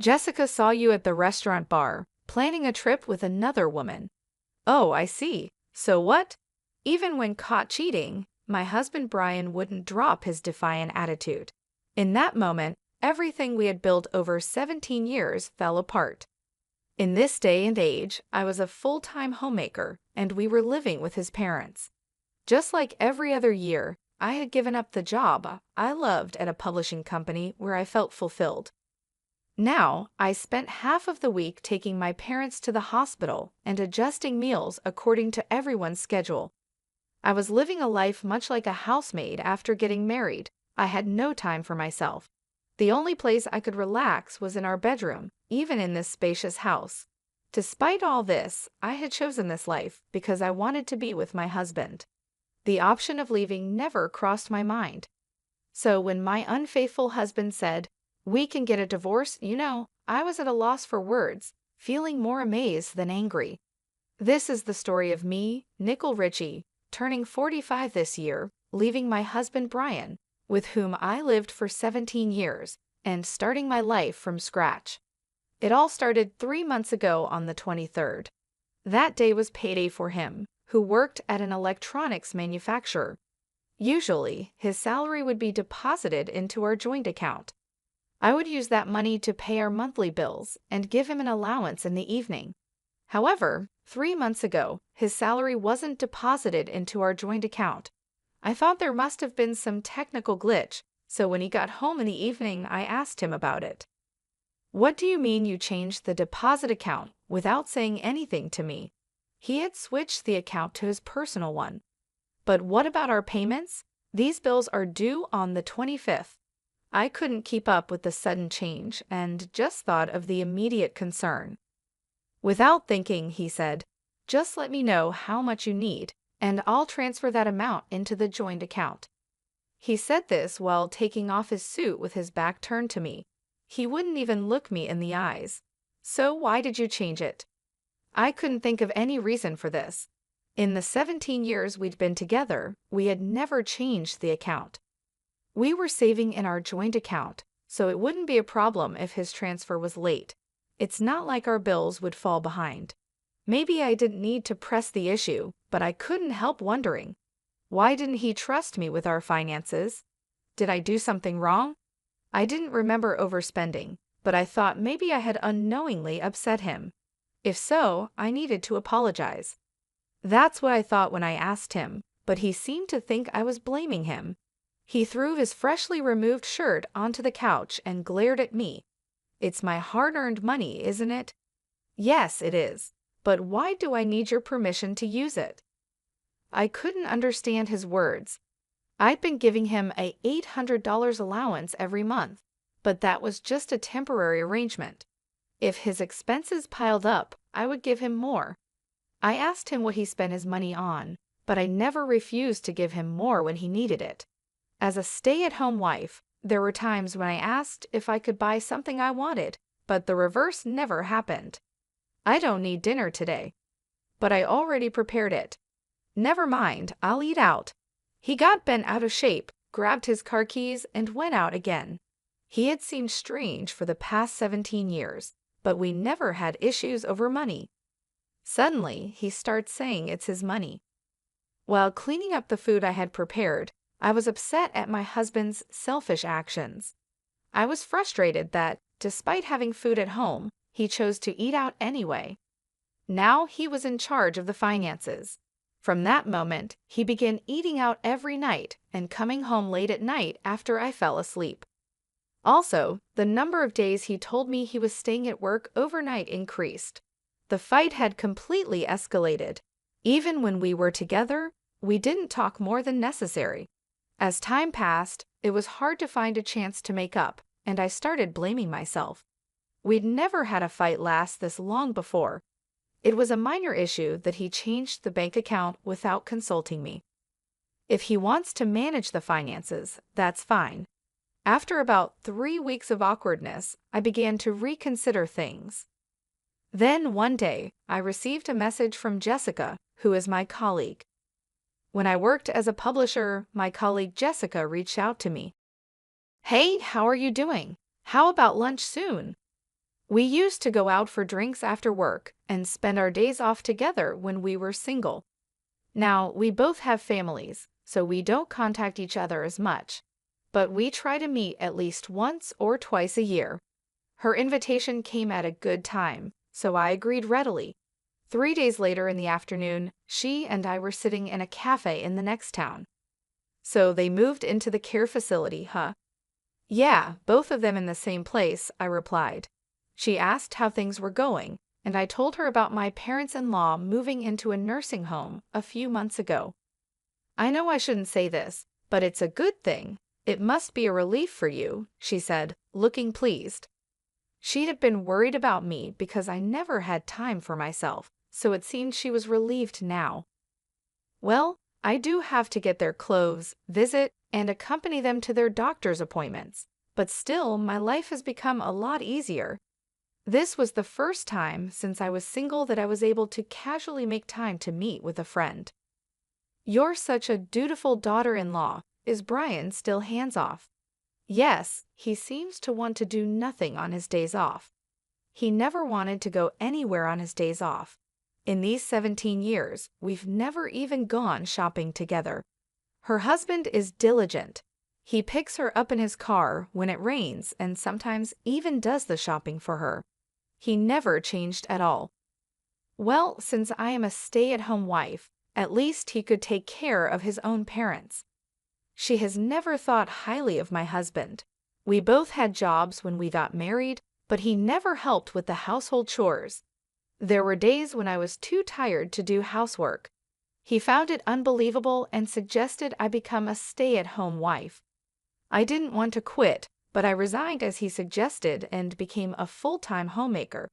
Jessica saw you at the restaurant bar, planning a trip with another woman. Oh, I see. So what? Even when caught cheating, my husband Brian wouldn't drop his defiant attitude. In that moment, everything we had built over 17 years fell apart. In this day and age, I was a full-time homemaker, and we were living with his parents. Just like every other year, I had given up the job I loved at a publishing company where I felt fulfilled. Now, I spent half of the week taking my parents to the hospital and adjusting meals according to everyone's schedule. I was living a life much like a housemaid after getting married. I had no time for myself. The only place I could relax was in our bedroom, even in this spacious house. Despite all this, I had chosen this life because I wanted to be with my husband. The option of leaving never crossed my mind. So when my unfaithful husband said, "We can get a divorce," I was at a loss for words, feeling more amazed than angry. This is the story of me, Nicole Richie, turning 45 this year, leaving my husband Brian, with whom I lived for 17 years, and starting my life from scratch. It all started 3 months ago on the 23rd. That day was payday for him, who worked at an electronics manufacturer. Usually, his salary would be deposited into our joint account. I would use that money to pay our monthly bills and give him an allowance in the evening. However, 3 months ago, his salary wasn't deposited into our joint account. I thought there must have been some technical glitch, so when he got home in the evening, I asked him about it. "What do you mean you changed the deposit account without saying anything to me?" He had switched the account to his personal one. "But what about our payments? These bills are due on the 25th. I couldn't keep up with the sudden change and just thought of the immediate concern. Without thinking, he said, "Just let me know how much you need, and I'll transfer that amount into the joint account." He said this while taking off his suit with his back turned to me. He wouldn't even look me in the eyes. "So why did you change it?" I couldn't think of any reason for this. In the 17 years we'd been together, we had never changed the account. We were saving in our joint account, so it wouldn't be a problem if his transfer was late. It's not like our bills would fall behind. Maybe I didn't need to press the issue, but I couldn't help wondering. Why didn't he trust me with our finances? Did I do something wrong? I didn't remember overspending, but I thought maybe I had unknowingly upset him. If so, I needed to apologize. That's what I thought when I asked him, but he seemed to think I was blaming him. He threw his freshly removed shirt onto the couch and glared at me. "It's my hard-earned money, isn't it?" "Yes, it is. But why do I need your permission to use it?" I couldn't understand his words. I'd been giving him a $800 allowance every month, but that was just a temporary arrangement. If his expenses piled up, I would give him more. I asked him what he spent his money on, but I never refused to give him more when he needed it. As a stay-at-home wife, there were times when I asked if I could buy something I wanted, but the reverse never happened. "I don't need dinner today." "But I already prepared it." "Never mind, I'll eat out." He got bent out of shape, grabbed his car keys, and went out again. He had seemed strange for the past 17 years, but we never had issues over money. Suddenly, he starts saying it's his money. While cleaning up the food I had prepared, I was upset at my husband's selfish actions. I was frustrated that, despite having food at home, he chose to eat out anyway. Now he was in charge of the finances. From that moment, he began eating out every night and coming home late at night after I fell asleep. Also, the number of days he told me he was staying at work overnight increased. The fight had completely escalated. Even when we were together, we didn't talk more than necessary. As time passed, it was hard to find a chance to make up, and I started blaming myself. We'd never had a fight last this long before. It was a minor issue that he changed the bank account without consulting me. If he wants to manage the finances, that's fine. After about 3 weeks of awkwardness, I began to reconsider things. Then one day, I received a message from Jessica, who is my colleague. When I worked as a publisher, my colleague Jessica reached out to me. "Hey, how are you doing? How about lunch soon?" We used to go out for drinks after work and spend our days off together when we were single. Now, we both have families, so we don't contact each other as much, but we try to meet at least once or twice a year. Her invitation came at a good time, so I agreed readily. 3 days later in the afternoon, she and I were sitting in a cafe in the next town. So they moved into the care facility, huh? Yeah, both of them in the same place, I replied. She asked how things were going, and I told her about my parents-in-law moving into a nursing home a few months ago. I know I shouldn't say this, but it's a good thing. It must be a relief for you, she said, looking pleased. She'd have been worried about me because I never had time for myself, so it seemed she was relieved now. Well, I do have to get their clothes, visit, and accompany them to their doctor's appointments, but still my life has become a lot easier. This was the first time since I was single that I was able to casually make time to meet with a friend. You're such a dutiful daughter-in-law. Is Brian still hands-off? Yes, he seems to want to do nothing on his days off. He never wanted to go anywhere on his days off. In these 17 years, we've never even gone shopping together. Her husband is diligent. He picks her up in his car when it rains and sometimes even does the shopping for her. He never changed at all. Well, since I am a stay-at-home wife, at least he could take care of his own parents. She has never thought highly of my husband. We both had jobs when we got married, but he never helped with the household chores. There were days when I was too tired to do housework. He found it unbelievable and suggested I become a stay-at-home wife. I didn't want to quit, but I resigned as he suggested and became a full-time homemaker.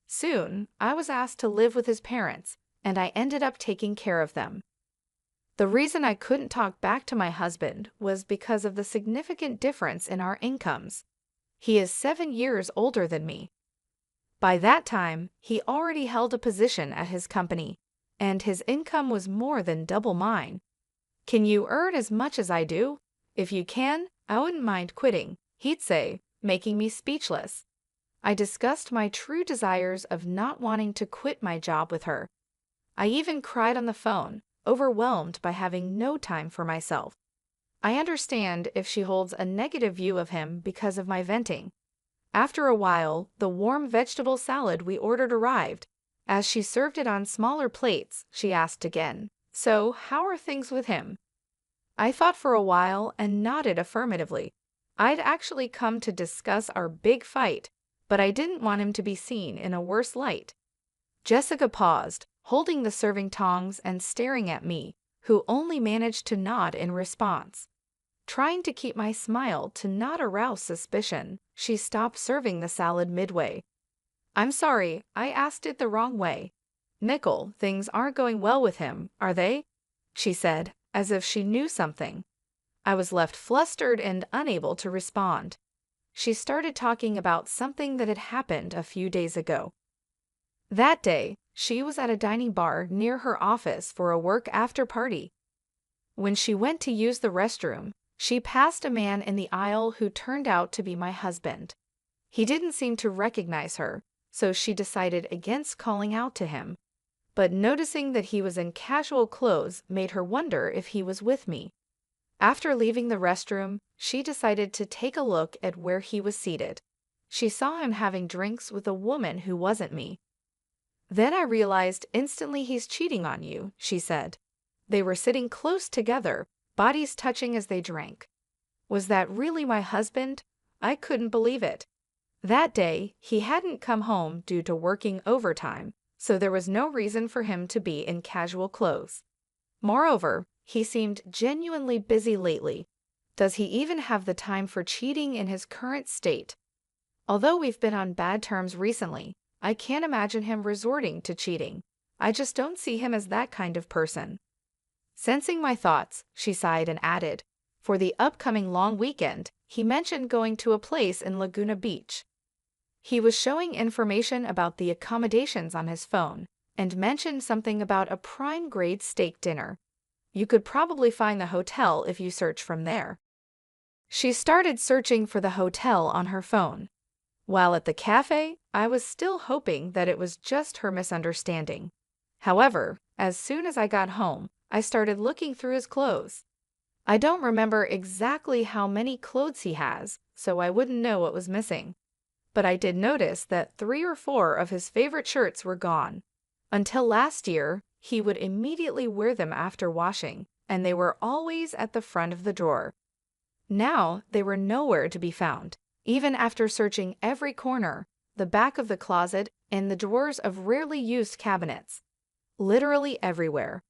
Soon, I was asked to live with his parents, and I ended up taking care of them. The reason I couldn't talk back to my husband was because of the significant difference in our incomes. He is 7 years older than me. By that time, he already held a position at his company, and his income was more than double mine. Can you earn as much as I do? If you can, I wouldn't mind quitting, he'd say, making me speechless. I discussed my true desires of not wanting to quit my job with her. I even cried on the phone, overwhelmed by having no time for myself. I understand if she holds a negative view of him because of my venting. After a while, the warm vegetable salad we ordered arrived. As she served it on smaller plates, she asked again, "So, how are things with him?" I thought for a while and nodded affirmatively. I'd actually come to discuss our big fight, but I didn't want him to be seen in a worse light. Jessica paused, holding the serving tongs and staring at me, who only managed to nod in response. Trying to keep my smile to not arouse suspicion, she stopped serving the salad midway. "I'm sorry, I asked it the wrong way. Nickel, things aren't going well with him, are they?" she said, as if she knew something. I was left flustered and unable to respond. She started talking about something that had happened a few days ago. That day, she was at a dining bar near her office for a work after party. When she went to use the restroom, she passed a man in the aisle who turned out to be my husband. He didn't seem to recognize her, so she decided against calling out to him. But noticing that he was in casual clothes made her wonder if he was with me. After leaving the restroom, she decided to take a look at where he was seated. She saw him having drinks with a woman who wasn't me. "Then I realized instantly he's cheating on you," she said. They were sitting close together, bodies touching as they drank. Was that really my husband? I couldn't believe it. That day, he hadn't come home due to working overtime, so there was no reason for him to be in casual clothes. Moreover, he seemed genuinely busy lately. Does he even have the time for cheating in his current state? Although we've been on bad terms recently, I can't imagine him resorting to cheating. I just don't see him as that kind of person. Sensing my thoughts, she sighed and added, "For the upcoming long weekend, he mentioned going to a place in Laguna Beach." He was showing information about the accommodations on his phone and mentioned something about a prime-grade steak dinner. You could probably find the hotel if you search from there. She started searching for the hotel on her phone. While at the cafe, I was still hoping that it was just her misunderstanding. However, as soon as I got home, I started looking through his clothes. I don't remember exactly how many clothes he has, so I wouldn't know what was missing. But I did notice that 3 or 4 of his favorite shirts were gone. Until last year, he would immediately wear them after washing, and they were always at the front of the drawer. Now they were nowhere to be found, even after searching every corner, the back of the closet, and the drawers of rarely used cabinets. Literally everywhere.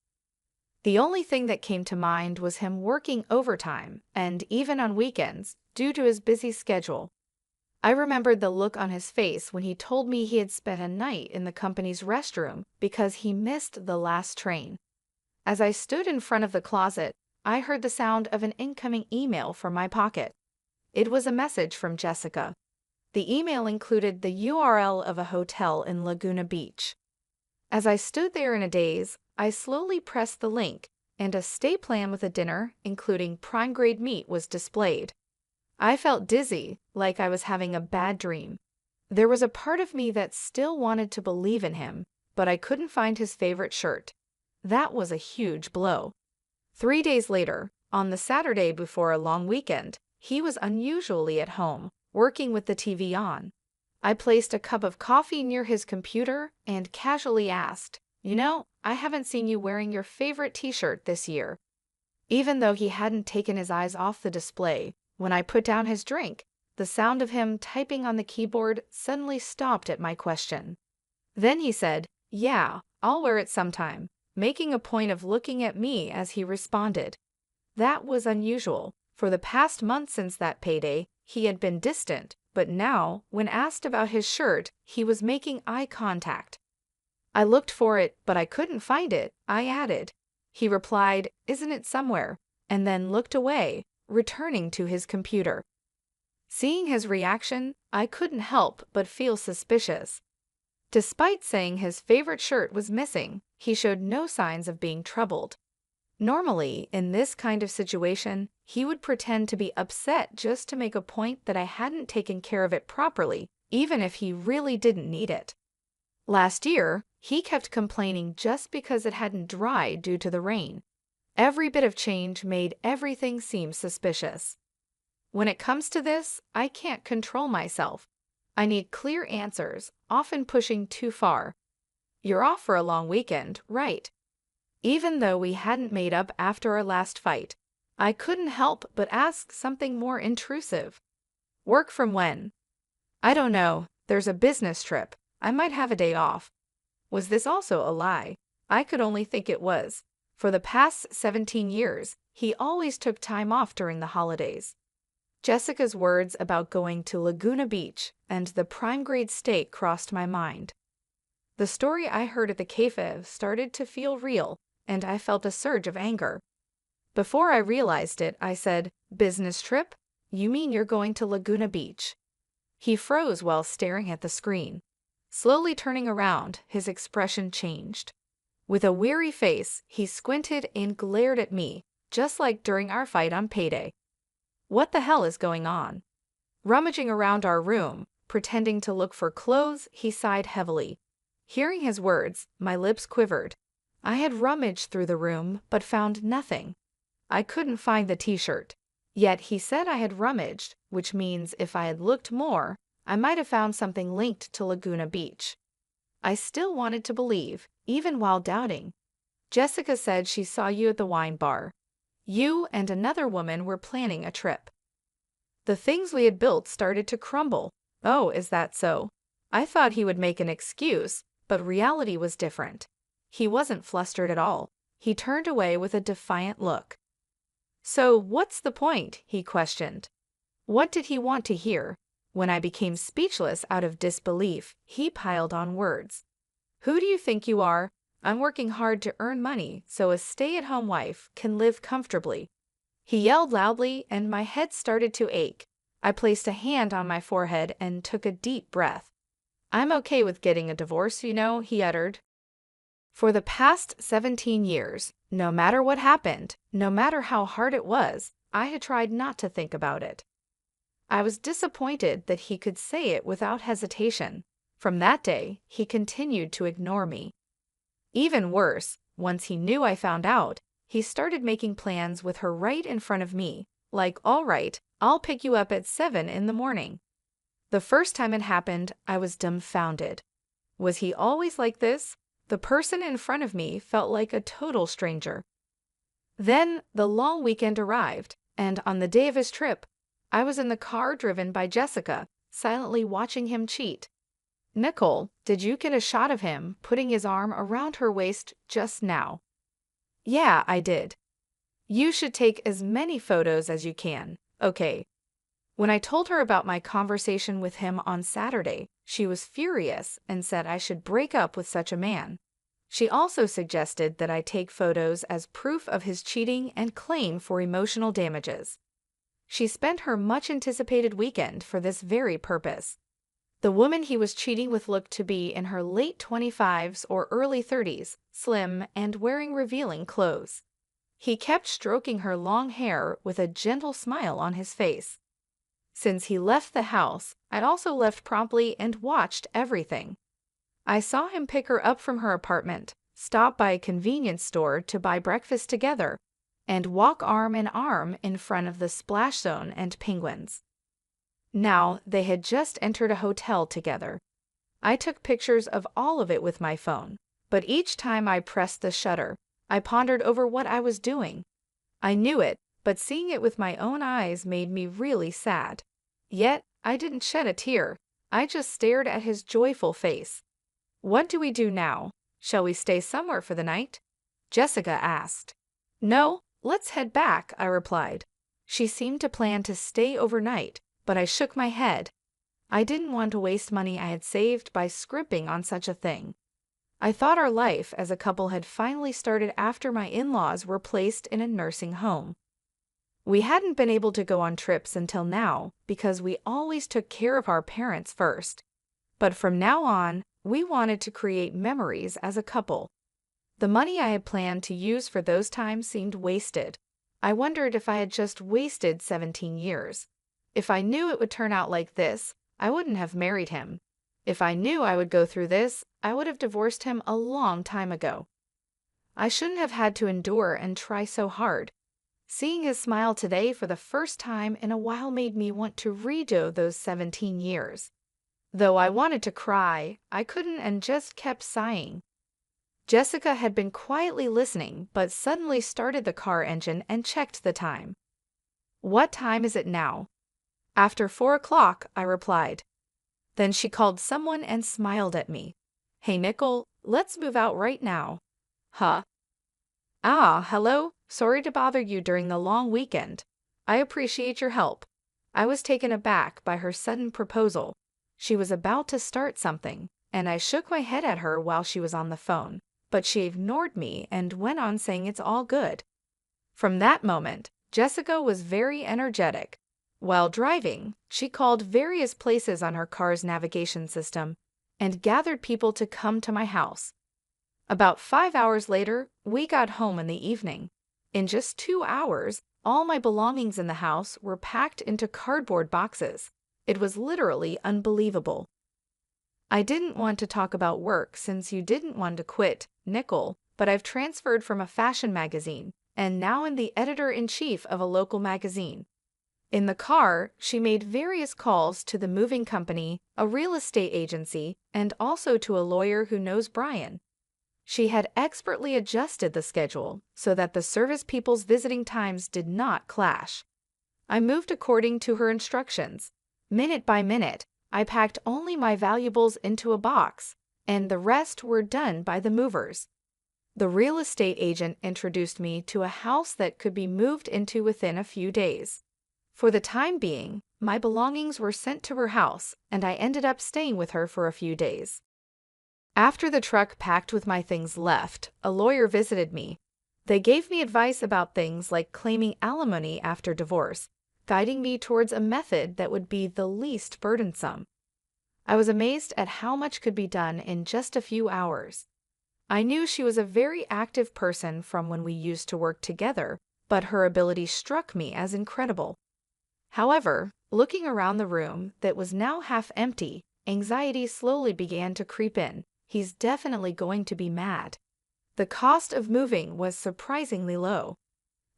The only thing that came to mind was him working overtime, and even on weekends, due to his busy schedule. I remembered the look on his face when he told me he had spent a night in the company's restroom because he missed the last train. As I stood in front of the closet, I heard the sound of an incoming email from my pocket. It was a message from Jessica. The email included the URL of a hotel in Laguna Beach. As I stood there in a daze, I slowly pressed the link, and a stay plan with a dinner, including prime-grade meat, was displayed. I felt dizzy, like I was having a bad dream. There was a part of me that still wanted to believe in him, but I couldn't find his favorite shirt. That was a huge blow. 3 days later, on the Saturday before a long weekend, he was unusually at home, working with the TV on. I placed a cup of coffee near his computer and casually asked, I haven't seen you wearing your favorite t-shirt this year. Even though he hadn't taken his eyes off the display, when I put down his drink, the sound of him typing on the keyboard suddenly stopped at my question. Then he said, "Yeah, I'll wear it sometime," making a point of looking at me as he responded. That was unusual. For the past month since that payday, he had been distant, but now, when asked about his shirt, he was making eye contact. I looked for it, but I couldn't find it, I added. He replied, "Isn't it somewhere?" and then looked away, returning to his computer. Seeing his reaction, I couldn't help but feel suspicious. Despite saying his favorite shirt was missing, he showed no signs of being troubled. Normally, in this kind of situation, he would pretend to be upset just to make a point that I hadn't taken care of it properly, even if he really didn't need it. Last year, he kept complaining just because it hadn't dried due to the rain. Every bit of change made everything seem suspicious. When it comes to this, I can't control myself. I need clear answers, often pushing too far. "You're off for a long weekend, right?" Even though we hadn't made up after our last fight, I couldn't help but ask something more intrusive. "Work from when?" "I don't know. There's a business trip. I might have a day off." Was this also a lie? I could only think it was. For the past 17 years, he always took time off during the holidays. Jessica's words about going to Laguna Beach and the prime-grade steak crossed my mind. The story I heard at the cafe started to feel real, and I felt a surge of anger. Before I realized it, I said, "Business trip? You mean you're going to Laguna Beach?" He froze while staring at the screen. Slowly turning around, his expression changed. With a weary face, he squinted and glared at me, just like during our fight on payday. What the hell is going on? Rummaging around our room, pretending to look for clothes, he sighed heavily. Hearing his words, my lips quivered. I had rummaged through the room, but found nothing. I couldn't find the t-shirt. Yet he said I had rummaged, which means if I had looked more, I might have found something linked to Laguna Beach. I still wanted to believe, even while doubting. "Jessica said she saw you at the wine bar. You and another woman were planning a trip." The things we had built started to crumble. Oh, is that so? I thought he would make an excuse, but reality was different. He wasn't flustered at all. He turned away with a defiant look. "So what's the point?" he questioned. What did he want to hear? When I became speechless out of disbelief, he piled on words. "Who do you think you are? I'm working hard to earn money so a stay-at-home wife can live comfortably." He yelled loudly, and my head started to ache. I placed a hand on my forehead and took a deep breath. "I'm okay with getting a divorce, he uttered. For the past 17 years, no matter what happened, no matter how hard it was, I had tried not to think about it. I was disappointed that he could say it without hesitation. From that day, he continued to ignore me. Even worse, once he knew I found out, he started making plans with her right in front of me, like, "All right, I'll pick you up at 7 in the morning." The first time it happened, I was dumbfounded. Was he always like this? The person in front of me felt like a total stranger. Then the long weekend arrived, and on the day of his trip, I was in the car driven by Jessica, silently watching him cheat. "Nicole, did you get a shot of him putting his arm around her waist just now?" "Yeah, I did." "You should take as many photos as you can, okay?" When I told her about my conversation with him on Saturday, she was furious and said I should break up with such a man. She also suggested that I take photos as proof of his cheating and claim for emotional damages. She spent her much-anticipated weekend for this very purpose. The woman he was cheating with looked to be in her late 25s or early 30s, slim and wearing revealing clothes. He kept stroking her long hair with a gentle smile on his face. Since he left the house, I also left promptly and watched everything. I saw him pick her up from her apartment, stop by a convenience store to buy breakfast together, and walk arm in arm in front of the Splash Zone and Penguins. Now, they had just entered a hotel together. I took pictures of all of it with my phone, but each time I pressed the shutter, I pondered over what I was doing. I knew it, but seeing it with my own eyes made me really sad. Yet, I didn't shed a tear. I just stared at his joyful face. "What do we do now? Shall we stay somewhere for the night?" Jessica asked. "No, let's head back," I replied. She seemed to plan to stay overnight, but I shook my head. I didn't want to waste money I had saved by scrimping on such a thing. I thought our life as a couple had finally started after my in-laws were placed in a nursing home. We hadn't been able to go on trips until now because we always took care of our parents first. But from now on, we wanted to create memories as a couple. The money I had planned to use for those times seemed wasted. I wondered if I had just wasted 17 years. If I knew it would turn out like this, I wouldn't have married him. If I knew I would go through this, I would have divorced him a long time ago. I shouldn't have had to endure and try so hard. Seeing his smile today for the first time in a while made me want to redo those 17 years. Though I wanted to cry, I couldn't and just kept sighing. Jessica had been quietly listening, but suddenly started the car engine and checked the time. "What time is it now?" "After 4 o'clock," I replied. Then she called someone and smiled at me. "Hey, Nicole, let's move out right now." "Huh?" "Ah, hello. Sorry to bother you during the long weekend. I appreciate your help." I was taken aback by her sudden proposal. She was about to start something, and I shook my head at her while she was on the phone, but she ignored me and went on saying it's all good. From that moment, Jessica was very energetic. While driving, she called various places on her car's navigation system and gathered people to come to my house. About 5 hours later, we got home in the evening. In just 2 hours, all my belongings in the house were packed into cardboard boxes. It was literally unbelievable. "I didn't want to talk about work since you didn't want to quit, Nicole, but I've transferred from a fashion magazine and now am the editor-in-chief of a local magazine." In the car, she made various calls to the moving company, a real estate agency, and also to a lawyer who knows Brian. She had expertly adjusted the schedule so that the service people's visiting times did not clash. I moved according to her instructions. Minute by minute, I packed only my valuables into a box, and the rest were done by the movers. The real estate agent introduced me to a house that could be moved into within a few days. For the time being, my belongings were sent to her house, and I ended up staying with her for a few days. After the truck packed with my things left, a lawyer visited me. They gave me advice about things like claiming alimony after divorce, guiding me towards a method that would be the least burdensome. I was amazed at how much could be done in just a few hours. I knew she was a very active person from when we used to work together, but her ability struck me as incredible. However, Looking around the room that was now half empty, anxiety slowly began to creep in. He's definitely going to be mad. The cost of moving was surprisingly low.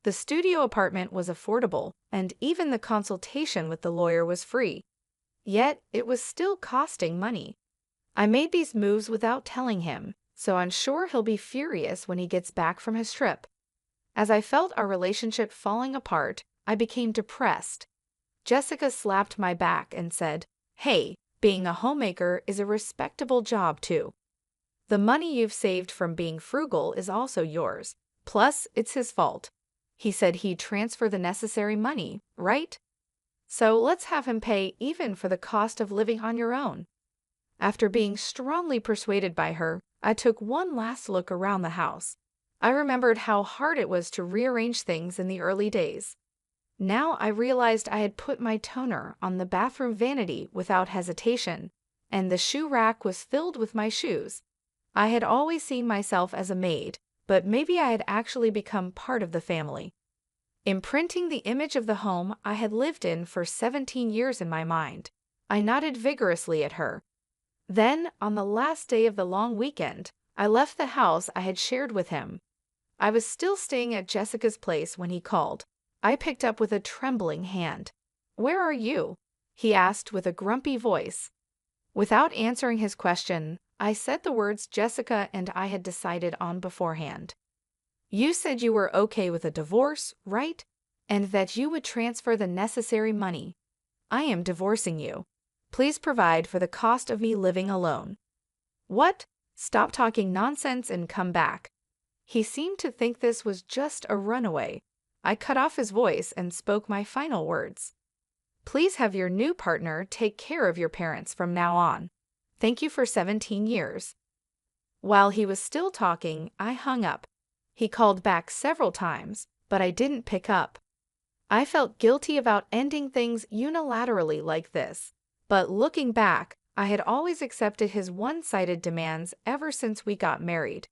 The studio apartment was affordable, and even the consultation with the lawyer was free. Yet, it was still costing money. I made these moves without telling him, so I'm sure he'll be furious when he gets back from his trip. As I felt our relationship falling apart, I became depressed. Jessica slapped my back and said, "Hey, being a homemaker is a respectable job too. The money you've saved from being frugal is also yours. Plus, it's his fault. He said he'd transfer the necessary money, right? So let's have him pay even for the cost of living on your own." After being strongly persuaded by her, I took one last look around the house. I remembered how hard it was to rearrange things in the early days. Now I realized I had put my toner on the bathroom vanity without hesitation, and the shoe rack was filled with my shoes. I had always seen myself as a maid, but maybe I had actually become part of the family. Imprinting the image of the home I had lived in for 17 years in my mind, I nodded vigorously at her. Then, on the last day of the long weekend, I left the house I had shared with him. I was still staying at Jessica's place when he called. I picked up with a trembling hand. "Where are you?" he asked with a grumpy voice. Without answering his question, I said the words Jessica and I had decided on beforehand. "You said you were okay with a divorce, right? And that you would transfer the necessary money. I am divorcing you. Please provide for the cost of me living alone." "What? Stop talking nonsense and come back." He seemed to think this was just a runaway. I cut off his voice and spoke my final words. "Please have your new partner take care of your parents from now on. Thank you for 17 years. While he was still talking, I hung up. He called back several times, but I didn't pick up. I felt guilty about ending things unilaterally like this, but looking back, I had always accepted his one-sided demands ever since we got married.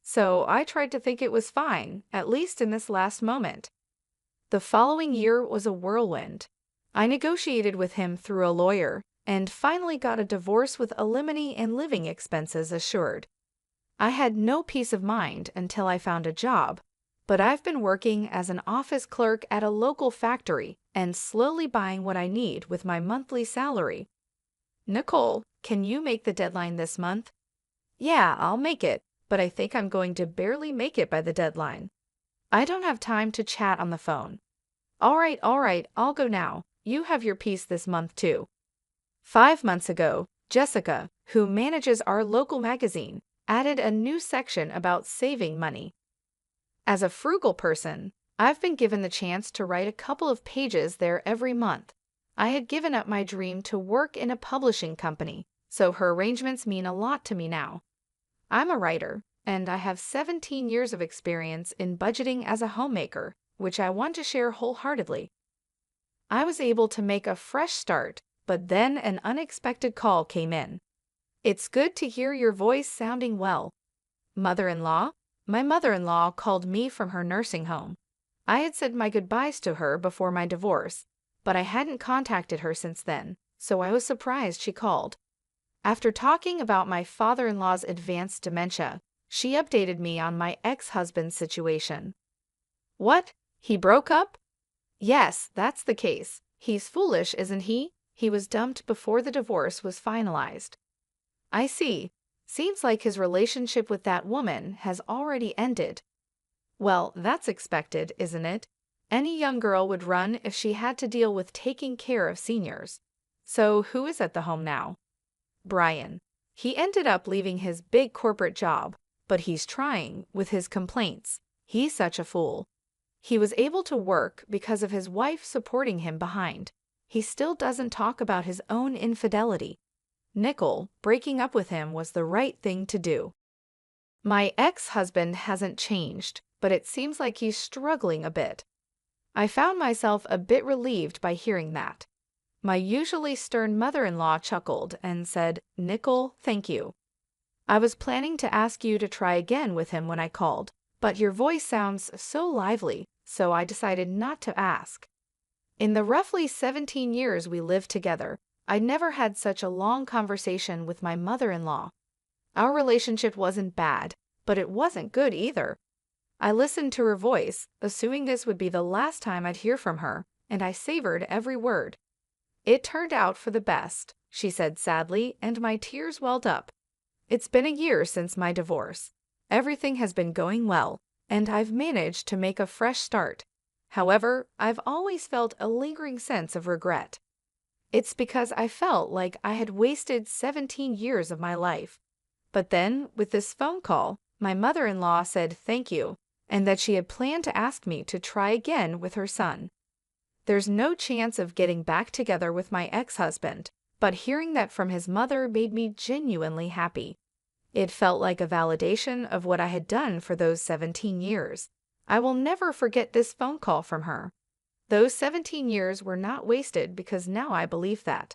So I tried to think it was fine, at least in this last moment. The following year was a whirlwind. I negotiated with him through a lawyer, and finally got a divorce with alimony and living expenses assured. I had no peace of mind until I found a job, but I've been working as an office clerk at a local factory and slowly buying what I need with my monthly salary. "Nicole, can you make the deadline this month?" "Yeah, I'll make it, but I think I'm going to barely make it by the deadline. I don't have time to chat on the phone." All right, I'll go now. You have your piece this month too." 5 months ago, Jessica, who manages our local magazine, added a new section about saving money. As a frugal person, I've been given the chance to write a couple of pages there every month. I had given up my dream to work in a publishing company, so her arrangements mean a lot to me now. I'm a writer, and I have 17 years of experience in budgeting as a homemaker, which I want to share wholeheartedly. I was able to make a fresh start, but then an unexpected call came in. "It's good to hear your voice sounding well." "Mother-in-law?" My mother-in-law called me from her nursing home. I had said my goodbyes to her before my divorce, but I hadn't contacted her since then, so I was surprised she called. After talking about my father-in-law's advanced dementia, she updated me on my ex-husband's situation. "What? He broke up?" "Yes, that's the case. He's foolish, isn't he? He was dumped before the divorce was finalized." "I see. Seems like his relationship with that woman has already ended." "Well, that's expected, isn't it? Any young girl would run if she had to deal with taking care of seniors." "So who is at the home now?" "Brian. He ended up leaving his big corporate job, but he's trying with his complaints. He's such a fool. He was able to work because of his wife supporting him behind. He still doesn't talk about his own infidelity. Nicole, breaking up with him was the right thing to do." My ex-husband hasn't changed, but it seems like he's struggling a bit. I found myself a bit relieved by hearing that. My usually stern mother-in-law chuckled and said, "Nicole, thank you. I was planning to ask you to try again with him when I called, but your voice sounds so lively, so I decided not to ask." In the roughly 17 years we lived together, I never had such a long conversation with my mother-in-law. Our relationship wasn't bad, but it wasn't good either. I listened to her voice, assuming this would be the last time I'd hear from her, and I savored every word. "It turned out for the best," she said sadly, and my tears welled up. "It's been a year since my divorce. Everything has been going well, and I've managed to make a fresh start. However, I've always felt a lingering sense of regret. It's because I felt like I had wasted 17 years of my life. But then, with this phone call, my mother-in-law said thank you, and that she had planned to ask me to try again with her son. There's no chance of getting back together with my ex-husband, but hearing that from his mother made me genuinely happy. It felt like a validation of what I had done for those 17 years. I will never forget this phone call from her. Those 17 years were not wasted because now I believe that.